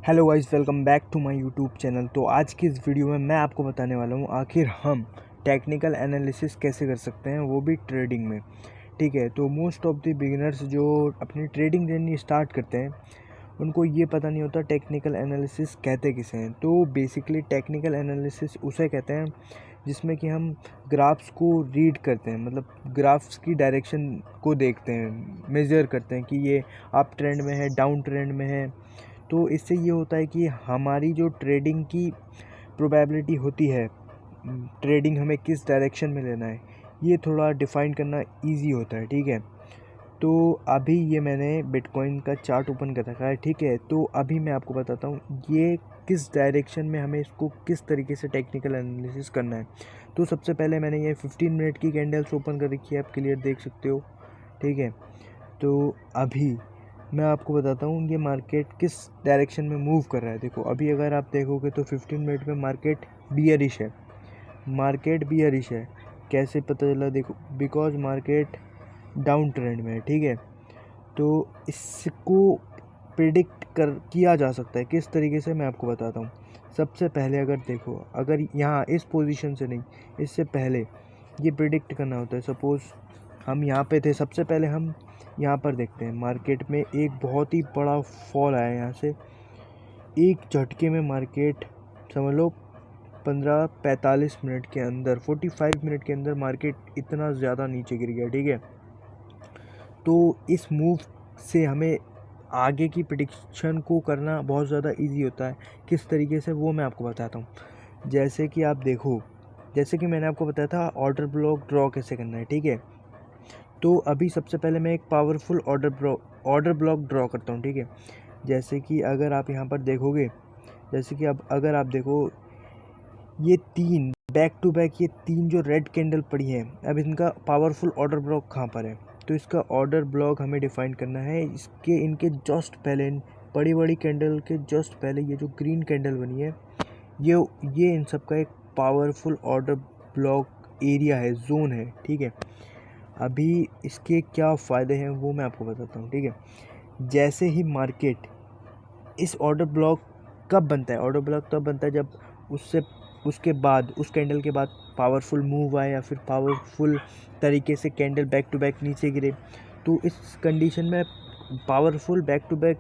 Hello guys, welcome back to my YouTube channel. तो आज की इस वीडियो में मैं आपको बताने वाला हूँ आखिर हम टेक्निकल एनालिसिस कैसे कर सकते हैं, वो भी ट्रेडिंग में। ठीक है, तो मोस्ट ऑफ द बिगिनर्स जो अपनी ट्रेडिंग जर्नी स्टार्ट करते हैं उनको ये पता नहीं होता टेक्निकल एनालिसिस कहते किसे हैं। तो बेसिकली टेक्निकल एनालिसिस उसे कहते हैं जिसमें कि हम ग्राफ्स को रीड करते हैं, मतलब ग्राफ्स की डायरेक्शन को देखते हैं, मेज़र करते हैं कि ये अप ट्रेंड में है, डाउन ट्रेंड में है। तो इससे ये होता है कि हमारी जो ट्रेडिंग की प्रोबेबिलिटी होती है, ट्रेडिंग हमें किस डायरेक्शन में लेना है, ये थोड़ा डिफ़ाइन करना इजी होता है। ठीक है, तो अभी ये मैंने बिटकॉइन का चार्ट ओपन कर रखा है। ठीक है, तो अभी मैं आपको बताता हूँ ये किस डायरेक्शन में हमें इसको किस तरीके से टेक्निकल एनालिसिस करना है। तो सबसे पहले मैंने ये 15 मिनट की कैंडल्स ओपन कर रखी है, आप क्लियर देख सकते हो। ठीक है, तो अभी मैं आपको बताता हूँ ये मार्केट किस डायरेक्शन में मूव कर रहा है। देखो अभी अगर आप देखोगे तो 15 मिनट में मार्केट बियरिश है, मार्केट बियरिश है। कैसे पता चला? देखो बिकॉज मार्केट डाउन ट्रेंड में है। ठीक है, तो इसको प्रिडिक्ट कर किया जा सकता है किस तरीके से, मैं आपको बताता हूँ। सबसे पहले अगर देखो, अगर यहाँ इस पोजीशन से नहीं, इससे पहले ये प्रिडिक्ट करना होता है। सपोज़ हम यहाँ पे थे, सबसे पहले हम यहाँ पर देखते हैं मार्केट में एक बहुत ही बड़ा फॉल आया यहाँ से। एक झटके में मार्केट समझ लो 15-45 मिनट के अंदर, 45 मिनट के अंदर मार्केट इतना ज़्यादा नीचे गिर गया। ठीक है, तो इस मूव से हमें आगे की प्रिडिक्शन को करना बहुत ज़्यादा इजी होता है। किस तरीके से, वो मैं आपको बताता हूँ। जैसे कि आप देखो, जैसे कि मैंने आपको बताया था ऑर्डर ब्लॉक ड्रॉ कैसे करना है। ठीक है, तो अभी सबसे पहले मैं एक पावरफुल ऑर्डर ब्लॉक ड्रॉ करता हूँ। ठीक है, जैसे कि अगर आप यहाँ पर देखोगे, जैसे कि अब अगर आप देखो ये तीन बैक टू बैक, ये तीन जो रेड कैंडल पड़ी हैं, अब इनका पावरफुल ऑर्डर ब्लॉक कहाँ पर है? तो इसका ऑर्डर ब्लॉक हमें डिफाइन करना है इसके, इनके जस्ट पहले, इन बड़ी बड़ी कैंडल के जस्ट पहले ये जो ग्रीन कैंडल बनी है, ये इन सब का एक पावरफुल ऑर्डर ब्लॉक एरिया है, जोन है। ठीक है, अभी इसके क्या फ़ायदे हैं वो मैं आपको बताता हूँ। ठीक है, जैसे ही मार्केट इस ऑर्डर ब्लॉक कब बनता है? ऑर्डर ब्लॉक तब बनता है जब उसके बाद, उस कैंडल के बाद पावरफुल मूव आए या फिर पावरफुल तरीके से कैंडल बैक टू बैक नीचे गिरे। तो इस कंडीशन में powerful back to back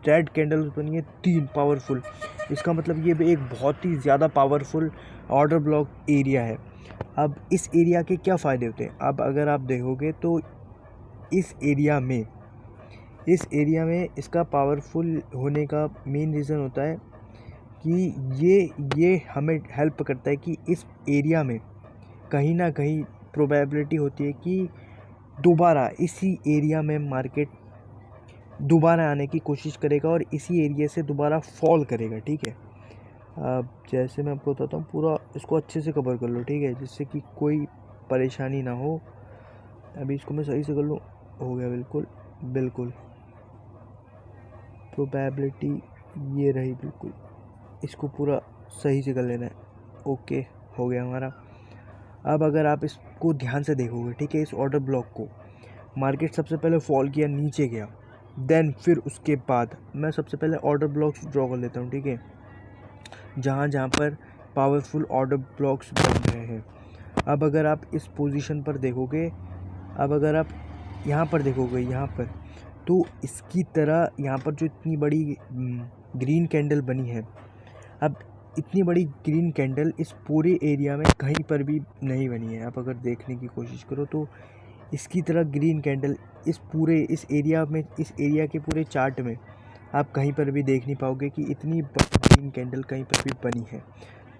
red candle बनी है, तीन पावरफुल, इसका मतलब ये भी एक बहुत ही ज़्यादा पावरफुल ऑर्डर ब्लॉक एरिया है। अब इस एरिया के क्या फ़ायदे होते हैं? अब अगर आप देखोगे तो इस एरिया में इसका पावरफुल होने का मेन रीज़न होता है कि ये हमें हेल्प करता है कि इस एरिया में कहीं ना कहीं प्रोबेबिलिटी होती है कि दोबारा इसी एरिया में मार्केट दोबारा आने की कोशिश करेगा और इसी एरिया से दोबारा फॉल करेगा। ठीक है, अब जैसे मैं आपको बताता हूँ, पूरा इसको अच्छे से कवर कर लो। ठीक है, जिससे कि कोई परेशानी ना हो। अभी इसको मैं सही से कर लूँ, हो गया, बिल्कुल बिल्कुल प्रोबेबिलिटी ये रही, बिल्कुल इसको पूरा सही से कर लेना है। ओके, हो गया हमारा। अब अगर आप इसको ध्यान से देखोगे, ठीक है, इस ऑर्डर ब्लॉक को मार्केट सबसे पहले फॉल किया, नीचे गया, देन फिर उसके बाद मैं सबसे पहले ऑर्डर ब्लॉक्स ड्रॉ कर लेता हूँ। ठीक है, जहाँ जहाँ पर पावरफुल ऑर्डर ब्लॉक्स बन रहे हैं। अब अगर आप इस पोजीशन पर देखोगे, अब अगर आप यहाँ पर देखोगे, यहाँ पर तो इसकी तरह यहाँ पर जो इतनी बड़ी ग्रीन कैंडल बनी है, अब इतनी बड़ी ग्रीन कैंडल इस पूरे एरिया में कहीं पर भी नहीं बनी है। आप अगर देखने की कोशिश करो तो इसकी तरह ग्रीन कैंडल इस एरिया में, इस एरिया के पूरे चार्ट में आप कहीं पर भी देख नहीं पाओगे कि इतनी बड़ी ग्रीन कैंडल कहीं पर भी बनी है।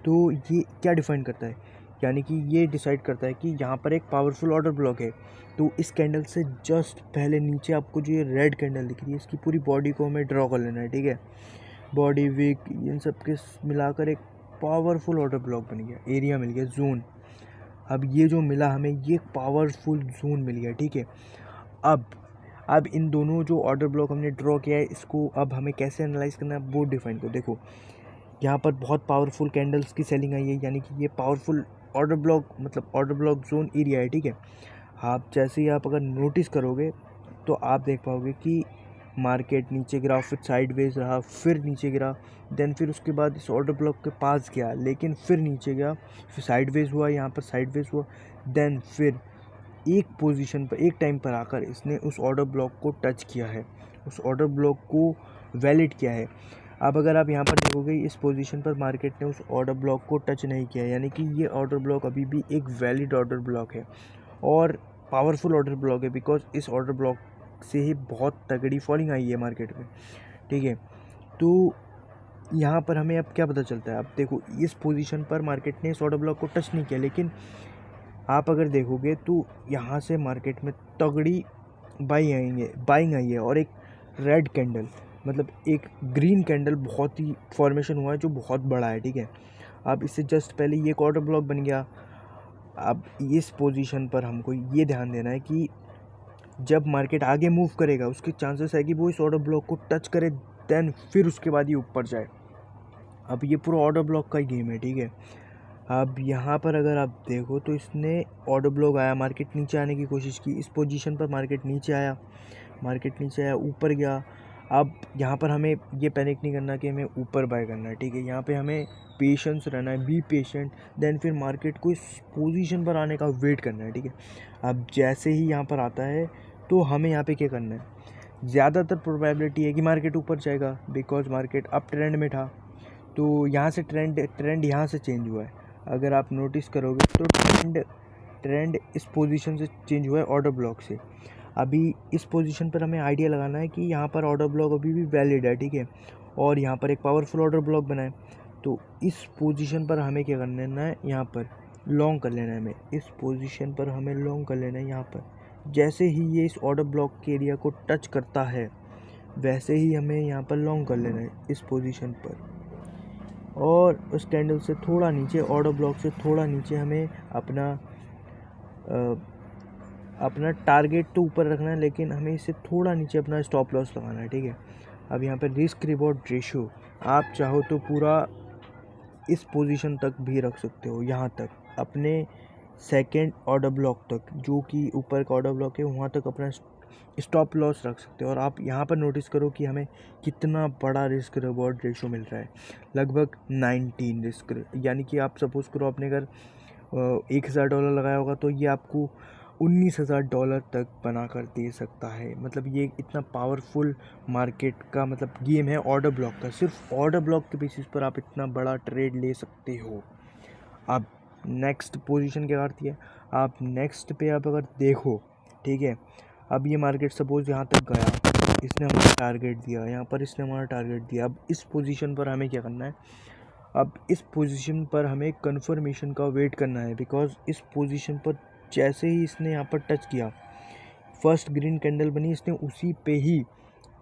तो ये क्या डिफाइन करता है? यानी कि ये डिसाइड करता है कि यहाँ पर एक पावरफुल ऑर्डर ब्लॉक है। तो इस कैंडल से जस्ट पहले नीचे आपको जो ये रेड कैंडल दिख रही है, इसकी पूरी बॉडी को हमें ड्रॉ कर लेना है। ठीक है, बॉडी विक इन सब के मिलाकर एक पावरफुल ऑर्डर ब्लॉक बन गया, एरिया मिल गया, जोन। अब ये जो मिला हमें, ये पावरफुल जोन मिल गया। ठीक है, अब इन दोनों जो ऑर्डर ब्लॉक हमने ड्रॉ किया है, इसको अब हमें कैसे एनालाइज करना है वो डिफाइन करो। देखो यहाँ पर बहुत पावरफुल कैंडल्स की सेलिंग आई है, यानी कि ये पावरफुल ऑर्डर ब्लॉक, मतलब ऑर्डर ब्लॉक जोन एरिया है। ठीक है, आप जैसे ही आप अगर नोटिस करोगे तो आप देख पाओगे कि मार्केट नीचे गिरा, फिर साइडवेज रहा, फिर नीचे गिरा, देन फिर उसके बाद इस ऑर्डर ब्लॉक के पास गया लेकिन फिर नीचे गया, फिर साइडवेज हुआ, यहाँ पर साइडवेज हुआ, देन फिर एक पोजीशन पर एक टाइम पर आकर इसने उस ऑर्डर ब्लॉक को टच किया है, उस ऑर्डर ब्लॉक को वैलिड किया है। अब अगर आप यहाँ पर देखोगे इस पोजीशन पर मार्केट ने उस ऑर्डर ब्लॉक को टच नहीं किया, यानी कि ये ऑर्डर ब्लॉक अभी भी एक वैलिड ऑर्डर ब्लॉक है और पावरफुल ऑर्डर ब्लॉक है, बिकॉज इस ऑर्डर ब्लॉक से ही बहुत तगड़ी फॉलिंग आई है मार्केट में, ठीक है। तो यहाँ पर हमें अब क्या पता चलता है, अब देखो इस पोजीशन पर मार्केट ने इस ऑर्डर ब्लॉक को टच नहीं किया, लेकिन आप अगर देखोगे तो यहाँ से मार्केट में तगड़ी बाइंग आई है और एक रेड कैंडल, मतलब एक ग्रीन कैंडल बहुत ही फॉर्मेशन हुआ है जो बहुत बड़ा है, ठीक है। अब इससे जस्ट पहले ये एक ऑर्डर ब्लॉक बन गया। अब इस पोजीशन पर हमको ये ध्यान देना है कि जब मार्केट आगे मूव करेगा उसके चांसेस है कि वो इस ऑर्डर ब्लॉक को टच करे, देन फिर उसके बाद ये ऊपर जाए। अब ये पूरा ऑर्डर ब्लॉक का ही गेम है, ठीक है। अब यहाँ पर अगर आप देखो तो इसने ऑर्डर ब्लॉक आया, मार्केट नीचे आने की कोशिश की, इस पोजीशन पर मार्केट नीचे आया, ऊपर गया। अब यहाँ पर हमें ये पैनिक नहीं करना कि हमें ऊपर बाय करना है, ठीक है। यहाँ पे हमें पेशेंस रहना है, बी पेशेंट, देन फिर मार्केट को इस पोजीशन पर आने का वेट करना है, ठीक है। अब जैसे ही यहाँ पर आता है तो हमें यहाँ पे क्या करना है, ज़्यादातर प्रोबेबिलिटी है कि मार्केट ऊपर जाएगा, बिकॉज मार्केट अप ट्रेंड में था। तो यहाँ से ट्रेंड यहाँ से चेंज हुआ है, अगर आप नोटिस करोगे तो ट्रेंड इस पोजीशन से चेंज हुआ है ऑर्डर ब्लॉक से। अभी इस पोजीशन पर हमें आइडिया लगाना है कि यहाँ पर ऑर्डर ब्लॉक अभी भी वैलिड है, ठीक है, और यहाँ पर एक पावरफुल ऑर्डर ब्लॉक बना है। तो इस पोजीशन पर हमें क्या करना है, यहाँ पर लॉन्ग कर लेना है, हमें इस पोजीशन पर हमें लॉन्ग कर लेना है। यहाँ पर जैसे ही ये इस ऑर्डर ब्लॉक के एरिया को टच करता है वैसे ही हमें यहाँ पर लॉन्ग कर लेना है इस पोजीशन पर, और उस कैंडल से थोड़ा नीचे, ऑर्डर ब्लॉक से थोड़ा नीचे हमें अपना टारगेट तो ऊपर रखना है, लेकिन हमें इससे थोड़ा नीचे अपना स्टॉप लॉस लगाना है, ठीक है। अब यहाँ पर रिस्क रिवॉर्ड रेशियो आप चाहो तो पूरा इस पोजीशन तक भी रख सकते हो, यहाँ तक अपने सेकंड ऑर्डर ब्लॉक तक, जो कि ऊपर का ऑर्डर ब्लॉक है वहाँ तक अपना स्टॉप लॉस रख सकते हो। और आप यहाँ पर नोटिस करो कि हमें कितना बड़ा रिस्क रिवॉर्ड रेशो मिल रहा है, लगभग 19 रिस्क, यानी कि आप सपोज़ करो आपने अगर $1000 लगाया होगा तो ये आपको $19,000 तक बना कर दे सकता है। मतलब ये इतना पावरफुल मार्केट का मतलब गेम है ऑर्डर ब्लॉक का, सिर्फ ऑर्डर ब्लॉक के बेसिस पर आप इतना बड़ा ट्रेड ले सकते हो। अब नेक्स्ट पोजीशन क्या करती है, आप नेक्स्ट पे आप अगर देखो, ठीक है, अब ये मार्केट सपोज यहाँ तक गया, इसने हमारा टारगेट दिया, यहाँ पर इसने हमारा टारगेट दिया। अब इस पोजीशन पर हमें क्या करना है, अब इस पोजीशन पर हमें कंफर्मेशन का वेट करना है, बिकॉज इस पोजीशन पर जैसे ही इसने यहाँ पर टच किया, फर्स्ट ग्रीन कैंडल बनी, इसने उसी पे ही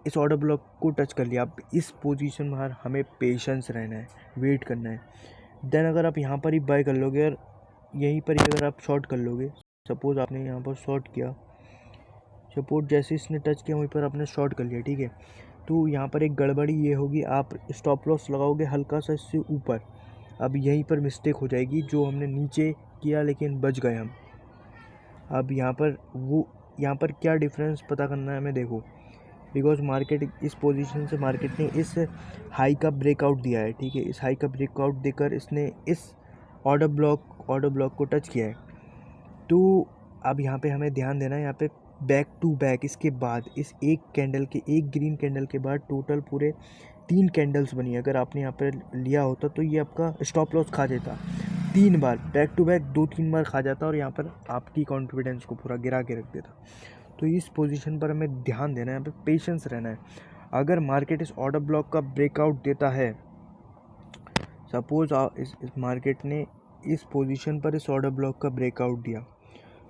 इस ऑर्डर ब्लॉक को टच कर लिया। अब इस पोजीशन में हमें पेशेंस रहना है, वेट करना है। देन अगर आप यहाँ पर ही बाय कर लोगे और यहीं पर ही अगर आप शॉर्ट कर लोगे, सपोज़ आपने यहाँ पर शॉर्ट किया, सपोज जैसे इसने टच किया वहीं पर आपने शॉर्ट कर लिया, ठीक है, तो यहाँ पर एक गड़बड़ी ये होगी, आप स्टॉप लॉस लगाओगे हल्का सा इससे ऊपर, अब यहीं पर मिस्टेक हो जाएगी, जो हमने नीचे किया लेकिन बच गए हम। अब यहाँ पर क्या डिफरेंस पता करना है हमें, देखो, बिकॉज मार्केट इस पोजीशन से मार्केट ने इस हाई का ब्रेकआउट दिया है, ठीक है, इस हाई का ब्रेकआउट देकर इसने इस ऑर्डर ब्लॉक को टच किया है। तो अब यहाँ पे हमें ध्यान देना है, यहाँ पे बैक टू बैक इसके बाद इस एक ग्रीन कैंडल के बाद टोटल पूरे 3 कैंडल्स बनी। अगर आपने यहाँ पर लिया होता तो ये आपका स्टॉप लॉस खा जाता, 3 बार बैक टू बैक 2-3 बार खा जाता और यहाँ पर आपकी कॉन्फिडेंस को पूरा गिरा के रख देता। तो इस पोजीशन पर हमें ध्यान देना है, यहाँ पे पेशेंस रहना है। अगर मार्केट इस ऑर्डर ब्लॉक का ब्रेकआउट देता है, सपोज इस मार्केट ने इस पोजीशन पर इस ऑर्डर ब्लॉक का ब्रेकआउट दिया,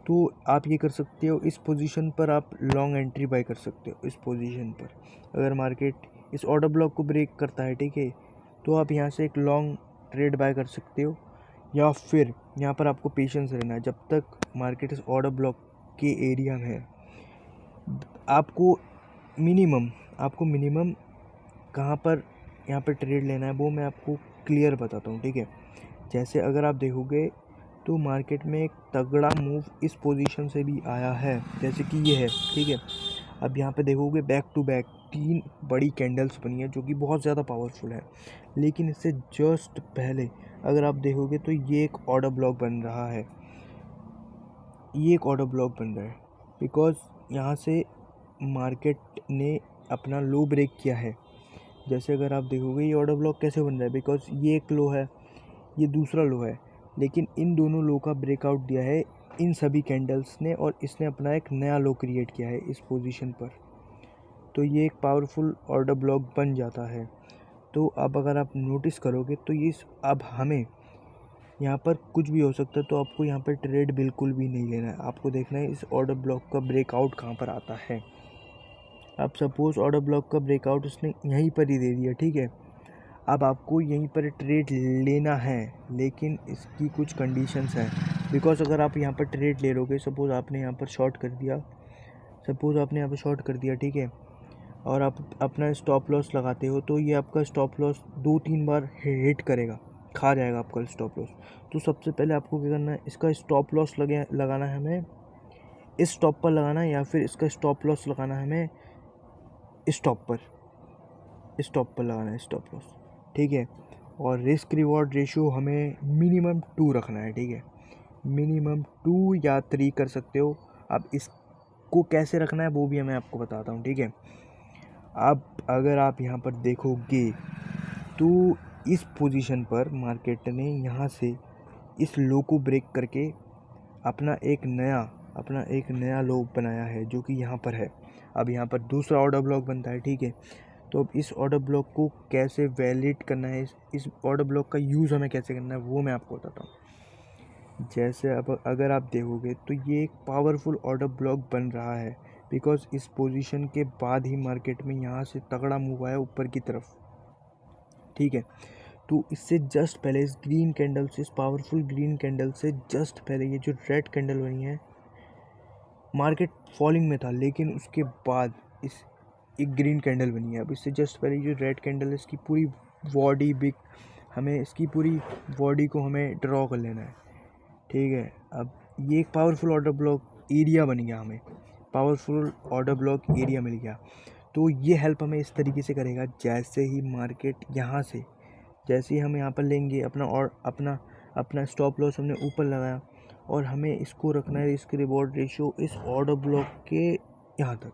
तो आप ये कर सकते हो, इस पोजीशन पर आप लॉन्ग एंट्री बाय कर सकते हो। इस पोजीशन पर अगर मार्केट इस ऑर्डर ब्लॉक को ब्रेक करता है, ठीक है, तो आप यहाँ से एक लॉन्ग ट्रेड बाय कर सकते हो, या फिर यहाँ पर आपको पेशेंस रहना है जब तक मार्केट इस ऑर्डर ब्लॉक के एरिया में है। आपको मिनिमम कहाँ पर यहाँ पर ट्रेड लेना है वो मैं आपको क्लियर बताता हूँ, ठीक है। जैसे अगर आप देखोगे तो मार्केट में एक तगड़ा मूव इस पोजीशन से भी आया है, जैसे कि ये है, ठीक है। अब यहाँ पे देखोगे बैक टू बैक 3 बड़ी कैंडल्स बनी है जो कि बहुत ज़्यादा पावरफुल है। लेकिन इससे जस्ट पहले अगर आप देखोगे तो ये एक ऑर्डर ब्लॉक बन रहा है, ये एक ऑर्डर ब्लॉक बन रहा है बिकॉज़ यहाँ से मार्केट ने अपना लो ब्रेक किया है। जैसे अगर आप देखोगे ये ऑर्डर ब्लॉक कैसे बन रहा है, बिकॉज़ ये एक लो है, ये दूसरा लो है, लेकिन इन दोनों लो का ब्रेकआउट दिया है इन सभी कैंडल्स ने और इसने अपना एक नया लो क्रिएट किया है इस पोजीशन पर। तो ये एक पावरफुल ऑर्डर ब्लॉक बन जाता है। तो अब अगर आप नोटिस करोगे तो ये अब हमें यहाँ पर कुछ भी हो सकता है, तो आपको यहाँ पर ट्रेड बिल्कुल भी नहीं लेना है। आपको देखना है इस ऑर्डर ब्लॉक का ब्रेकआउट कहाँ पर आता है। अब सपोज़ ऑर्डर ब्लॉक का ब्रेकआउट उसने यहीं पर ही दे दिया, ठीक है। अब आपको यहीं पर ट्रेड लेना है, लेकिन इसकी कुछ कंडीशंस हैं। बिकॉज़ अगर आप यहाँ पर ट्रेड ले लोगे, सपोज़ आपने यहाँ पर शॉर्ट कर दिया, ठीक है, और आप अपना स्टॉप लॉस लगाते हो, तो ये आपका स्टॉप लॉस 2-3 बार हिट करेगा, खा जाएगा आपका स्टॉप लॉस। तो सबसे पहले आपको क्या करना है, इसका स्टॉप लॉस लगाना है हमें, इस स्टॉप पर लगाना है, या फिर इसका स्टॉप लॉस लगाना है हमें स्टॉप पर लगाना है स्टॉप लॉस, ठीक है। और रिस्क रिवॉर्ड रेशियो हमें मिनिमम 2 रखना है, ठीक है। मिनिमम 2 या 3 कर सकते हो। अब इसको कैसे रखना है वो भी मैं आपको बताता हूँ, ठीक है। अब अगर आप यहाँ पर देखोगे तो इस पोजीशन पर मार्केट ने यहाँ से इस लो को ब्रेक करके अपना एक नया लो बनाया है जो कि यहाँ पर है। अब यहाँ पर दूसरा ऑर्डर ब्लॉक बनता है, ठीक है। तो अब इस ऑर्डर ब्लॉक को कैसे वैलिड करना है, इस ऑर्डर ब्लॉक का यूज़ हमें कैसे करना है वो मैं आपको बताता हूँ। जैसे अब अगर आप देखोगे तो ये एक पावरफुल ऑर्डर ब्लॉक बन रहा है, बिकॉज़ इस पोजीशन के बाद ही मार्केट में यहाँ से तगड़ा मूव आया ऊपर की तरफ, ठीक है। तो इससे जस्ट पहले इस ग्रीन कैंडल से, इस पावरफुल ग्रीन कैंडल से जस्ट पहले ये जो रेड कैंडल बनी है, मार्केट फॉलिंग में था, लेकिन उसके बाद इस एक ग्रीन कैंडल बनी है। अब इससे जस्ट पहले जो रेड कैंडल है, इसकी पूरी बॉडी को हमें ड्रॉ कर लेना है, ठीक है। अब ये एक पावरफुल ऑर्डर ब्लॉक एरिया बन गया, हमें पावरफुल ऑर्डर ब्लॉक एरिया मिल गया। तो ये हेल्प हमें इस तरीके से करेगा, जैसे ही मार्केट यहाँ से, जैसे ही हम यहाँ पर लेंगे अपना स्टॉप लॉस हमने ऊपर लगाया, और हमें इसको रखना है रिस्क रिवॉर्ड रेशियो इस ऑर्डर ब्लॉक के यहाँ तक।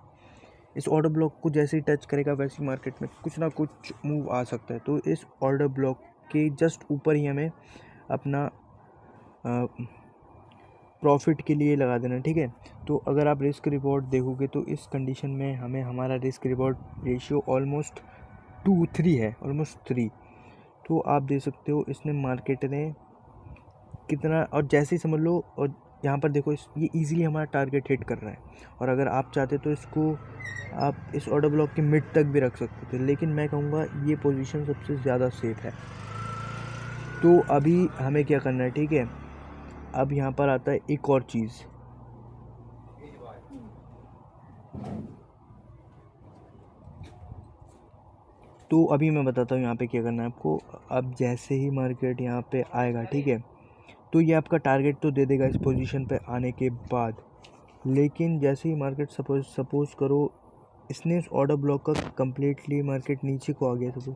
इस ऑर्डर ब्लॉक को जैसे ही टच करेगा वैसे ही मार्केट में कुछ ना कुछ मूव आ सकता है। तो इस ऑर्डर ब्लॉक के जस्ट ऊपर ही हमें अपना प्रॉफिट के लिए लगा देना, ठीक है। तो अगर आप रिस्क रिवॉर्ड देखोगे तो इस कंडीशन में हमें हमारा रिस्क रिवॉर्ड रेशियो ऑलमोस्ट 3। तो आप देख सकते हो इसने मार्केट ने कितना, और जैसे ही समझ लो, और यहाँ पर देखो ये इजीली हमारा टारगेट हिट कर रहा है। और अगर आप चाहते तो इसको आप इस ऑर्डर ब्लॉक के मिड तक भी रख सकते थे, लेकिन मैं कहूँगा ये पोजीशन सबसे ज़्यादा सेफ है। तो अभी हमें क्या करना है, ठीक है। अब यहाँ पर आता है एक और चीज़, तो अभी मैं बताता हूँ यहाँ पे क्या करना है आपको। अब जैसे ही मार्केट यहाँ पे आएगा, ठीक है, तो ये आपका टारगेट तो दे देगा इस पोजीशन पे आने के बाद, लेकिन जैसे ही मार्केट सपोज़ करो इसने इस ऑर्डर ब्लॉक का कम्प्लीटली मार्केट नीचे को आ गया, सपोज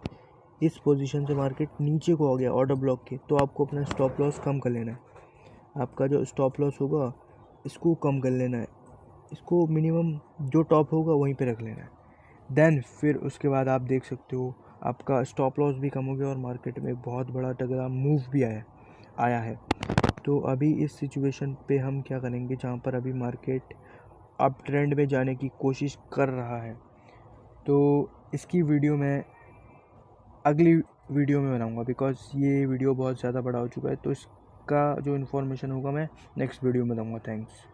इस पोजीशन से मार्केट नीचे को आ गया ऑर्डर ब्लॉक के, तो आपको अपना स्टॉप लॉस कम कर लेना है। आपका जो स्टॉप लॉस होगा इसको कम कर लेना है, इसको मिनिमम जो टॉप होगा वहीं पे रख लेना है। देन फिर उसके बाद आप देख सकते हो आपका स्टॉप लॉस भी कम हो गया और मार्केट में बहुत बड़ा तगड़ा मूव भी आया है। तो अभी इस सिचुएशन पे हम क्या करेंगे, जहाँ पर अभी मार्केट अप ट्रेंड में जाने की कोशिश कर रहा है, तो इसकी वीडियो मैं अगली वीडियो में बनाऊंगा, बिकॉज़ ये वीडियो बहुत ज़्यादा बड़ा हो चुका है। तो इसका जो इन्फॉर्मेशन होगा मैं नेक्स्ट वीडियो में दूंगा। थैंक्स।